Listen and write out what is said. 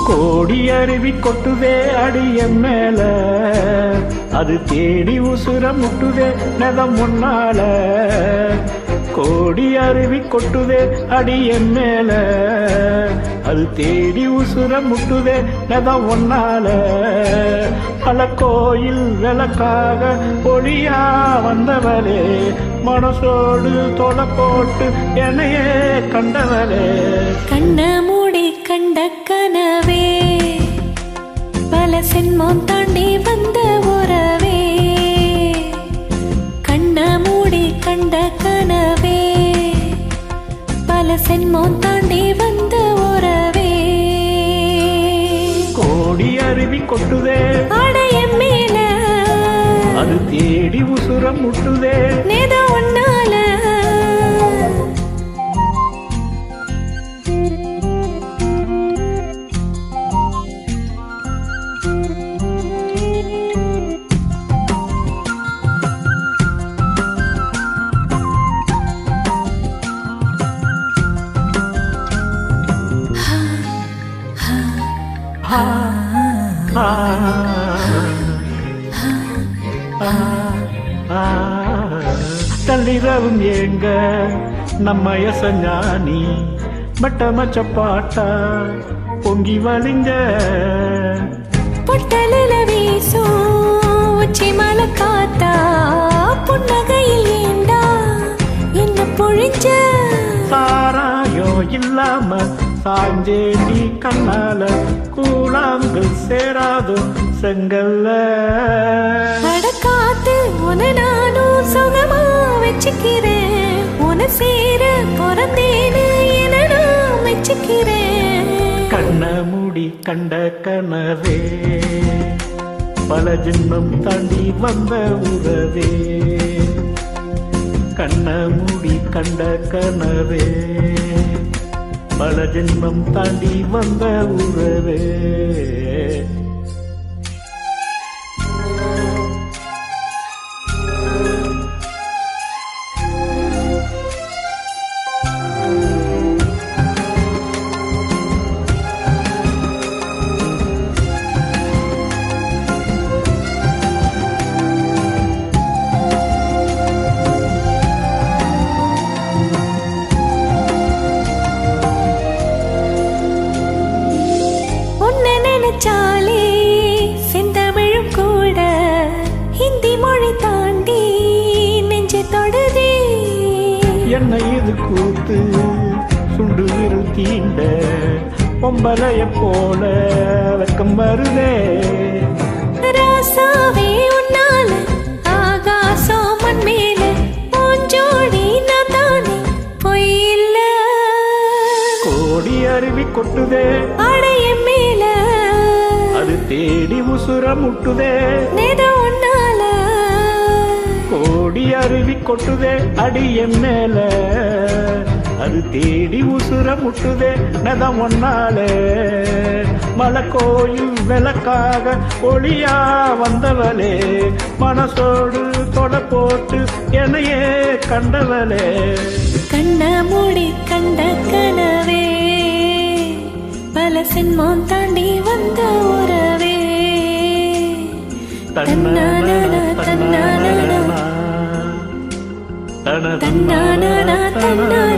கோடி அருவி கொட்டுதே அடிய மேல, அது தேடி உசுர முட்டுதே நெதம் முன்னால. கோடி அருவி கொட்டுதே அடிய மேல, அது தேடி உசுர முட்டுதே நெதம் ஒன்னால. பல கோயில் விளக்காக ஒளியா வந்தவளே, மனசோடு தொலை போட்டு என்னையே கண்டவளே. கண்ண மூடி கண்ட கனவே, பல சென்மம் தாண்டி வந்த உறவே. கண்ண மூடி கண்ட கனவே, பல சென்மம் தாண்டி வந்த உறவே. கோடி அருவி கொட்டுதே அடைய மேல, அது தேடி உசுரம் முட்டுதே நேதா ஒன்னால. தள்ளிரவும் ஏங்க நம்ம யசஞானி, மட்டமச்ச பாட்டா பொங்கி வலிங்க. பொட்டலில வீசும் உச்சி மலை காத்தா, புன்னகையில் ஏண்டா என்ன பொழிஞ்ச. சாராயோ இல்லாம சாஞ்சேடி கண்ணால, கூழாங்கு சேராதோ செங்கல்ல. அடக்காத்து உன நானும் சுகமா வச்சுக்கிறேன், உன சேர பிறந்தேன்னு என நான் வச்சுக்கிறேன். கண்ண மூடி கண்ட கனவே, பல ஜென்மம் தாண்டி வந்த உறவே. கண்ண மூடி கண்ட கனவே, பல ஜென்மம் தாண்டி வந்த உறவே. சாலே செந்தமிழும் கூட ஹிந்தி மொழி தாண்டி நெஞ்சு தொடுதே. என்ன இது கூத்து சுண்டு விரல் தீண்ட, பொம்பளைய போல வெக்கம் வருதே. ராசாவே உன்னால ஆகாசம் மண் மேல, பூஞ்சோடி நான் தானே பொய் இல்ல. கோடி அருவி கொட்டுதே அடைய மேல, அது தேடி உசுர முட்டுதே நேதா ஒன்னால. கோடி அருவி கொட்டுதே அடிய மேல, அது தேடி உசுர முட்டுதே நெதம் ஒன்னால. மலை கோயில் விளக்காக ஒளியா வந்தவளே, மனசோடு தொலை போட்டு என்னையே கண்டவளே. கண்ண மூடி கண்ட கனவே, பல சென்மம் தாண்டி வந்த உறவே. தன்னானா தன்னானா தன்னானா தன்னானா.